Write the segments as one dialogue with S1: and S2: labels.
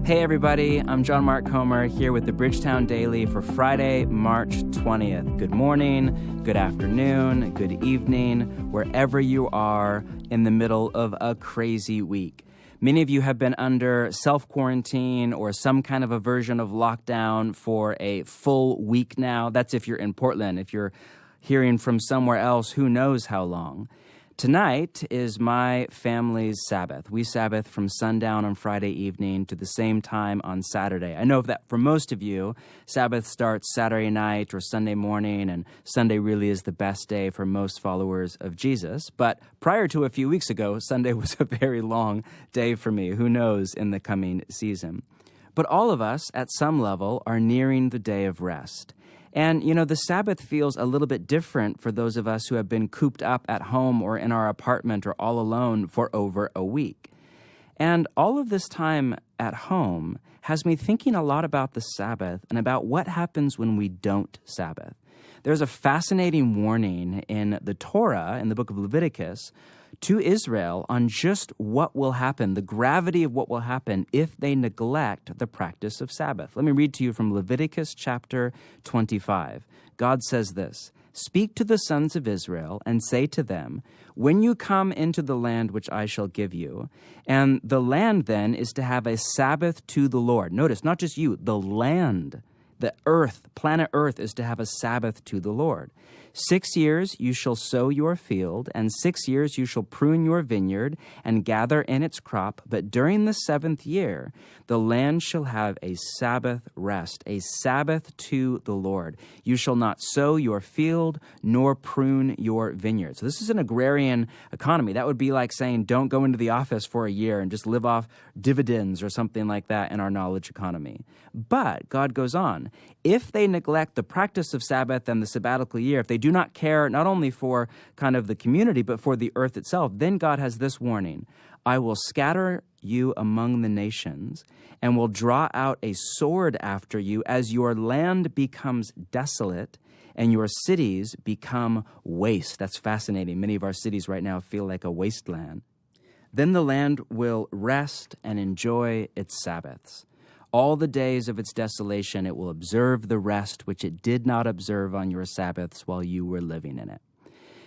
S1: Hey everybody, I'm John Mark Comer here with the Bridgetown Daily for Friday, March 20th. Good morning, good afternoon, good evening, wherever you are in the middle of a crazy week. Many of you have been under self-quarantine or some kind of a version of lockdown for a full week now. That's if you're in Portland. If you're hearing from somewhere else, who knows how long. Tonight is my family's Sabbath. We Sabbath from sundown on Friday evening to the same time on Saturday. I know that for most of you, Sabbath starts Saturday night or Sunday morning, and Sunday really is the best day for most followers of Jesus. But prior to a few weeks ago, Sunday was a very long day for me. Who knows in the coming season? But all of us, at some level, are nearing the day of rest. And, you know, the Sabbath feels a little bit different for those of us who have been cooped up at home or in our apartment or all alone for over a week. And all of this time at home has me thinking a lot about the Sabbath and about what happens when we don't Sabbath. There's a fascinating warning in the Torah, in the book of Leviticus, to Israel on just what will happen, the gravity of what will happen if they neglect the practice of Sabbath. Let me read to you from Leviticus chapter 25. God says this, "Speak to the sons of Israel and say to them, when you come into the land which I shall give you," and the land then is to have a Sabbath to the Lord. Notice, not just you, the land. The earth, planet Earth, is to have a Sabbath to the Lord. 6 years you shall sow your field, and 6 years you shall prune your vineyard and gather in its crop. But during the 7th year, the land shall have a Sabbath rest, a Sabbath to the Lord. You shall not sow your field nor prune your vineyard. So this is an agrarian economy. That would be like saying don't go into the office for a year and just live off dividends or something like that in our knowledge economy. But God goes on, if they neglect the practice of Sabbath and the sabbatical year, if they do not care not only for kind of the community, but for the earth itself, then God has this warning. I will scatter you among the nations and will draw out a sword after you as your land becomes desolate and your cities become waste. That's fascinating. Many of our cities right now feel like a wasteland. Then the land will rest and enjoy its Sabbaths. All the days of its desolation, it will observe the rest which it did not observe on your Sabbaths while you were living in it.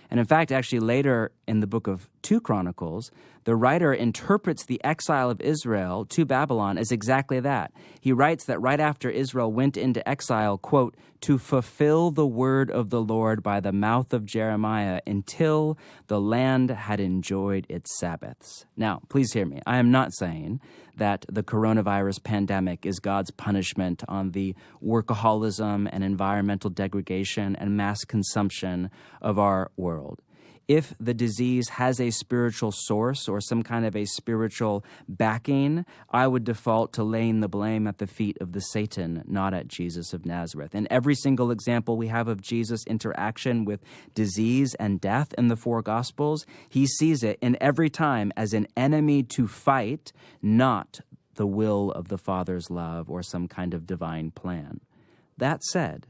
S1: And in fact, actually later in the book of 2 Chronicles, the writer interprets the exile of Israel to Babylon as exactly that. He writes that right after Israel went into exile, quote, to fulfill the word of the Lord by the mouth of Jeremiah until the land had enjoyed its Sabbaths. Now, please hear me. I am not saying that the coronavirus pandemic is God's punishment on the workaholism and environmental degradation and mass consumption of our world. If the disease has a spiritual source or some kind of a spiritual backing, I would default to laying the blame at the feet of the Satan, not at Jesus of Nazareth. In every single example we have of Jesus' interaction with disease and death in the 4 Gospels, he sees it in every time as an enemy to fight, not the will of the Father's love or some kind of divine plan. That said,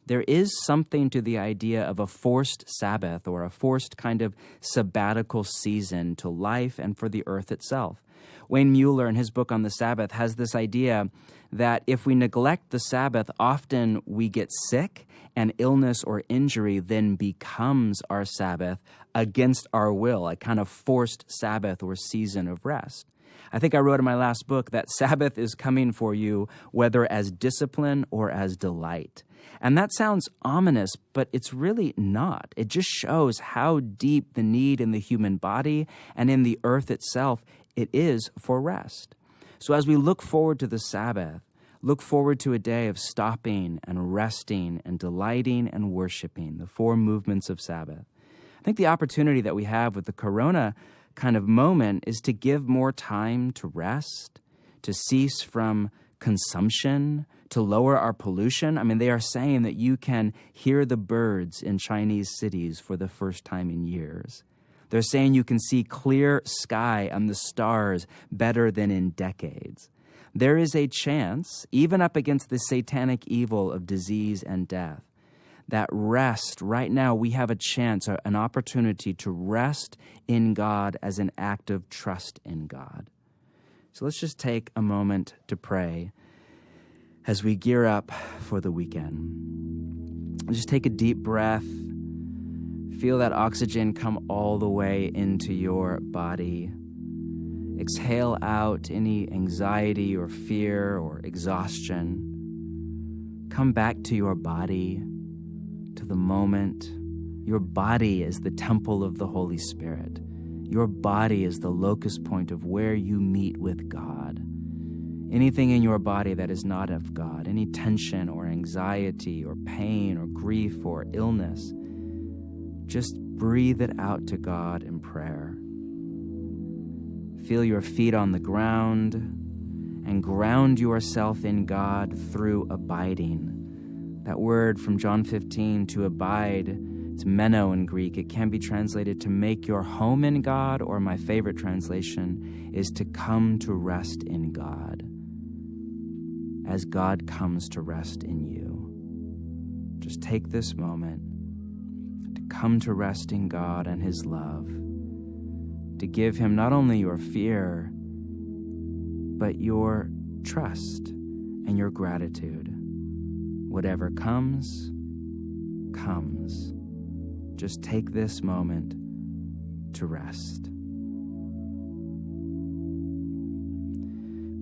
S1: there is something to the idea of a forced Sabbath or a forced kind of sabbatical season to life and for the earth itself. Wayne Mueller, in his book on the Sabbath, has this idea that if we neglect the Sabbath, often we get sick, and illness or injury then becomes our Sabbath against our will, a kind of forced Sabbath or season of rest. I think I wrote in my last book that Sabbath is coming for you, whether as discipline or as delight. And that sounds ominous, but it's really not. It just shows how deep the need in the human body and in the earth itself it is for rest. So as we look forward to the Sabbath, look forward to a day of stopping and resting and delighting and worshiping, the 4 movements of Sabbath. I think the opportunity that we have with the corona kind of moment is to give more time to rest, to cease from consumption, to lower our pollution. I mean, they are saying that you can hear the birds in Chinese cities for the first time in years. They're saying you can see clear sky and the stars better than in decades. There is a chance, even up against the satanic evil of disease and death, that rest, right now we have a chance, an opportunity to rest in God as an act of trust in God. So let's just take a moment to pray as we gear up for the weekend. Just take a deep breath. Feel that oxygen come all the way into your body. Exhale out any anxiety or fear or exhaustion. Come back to your body, to the moment. Your body is the temple of the Holy Spirit. Your body is the locus point of where you meet with God. Anything in your body that is not of God, any tension or anxiety or pain or grief or illness, just breathe it out to God in prayer. Feel your feet on the ground and ground yourself in God through abiding. That word from John 15, to abide, it's meno in Greek. It can be translated to make your home in God, or my favorite translation is to come to rest in God, as God comes to rest in you. Just take this moment to come to rest in God and His love, to give Him not only your fear, but your trust and your gratitude. Whatever comes, comes. Just take this moment to rest.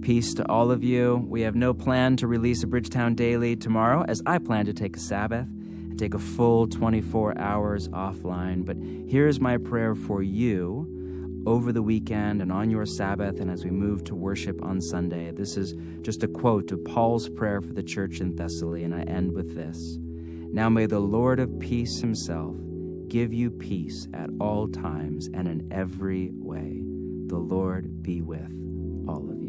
S1: Peace to all of you. We have no plan to release a Bridgetown Daily tomorrow, as I plan to take a Sabbath and take a full 24 hours offline. But here's my prayer for you over the weekend and on your Sabbath and as we move to worship on Sunday. This is just a quote of Paul's prayer for the church in Thessaly, and I end with this. Now may the Lord of peace Himself give you peace at all times and in every way. The Lord be with all of you.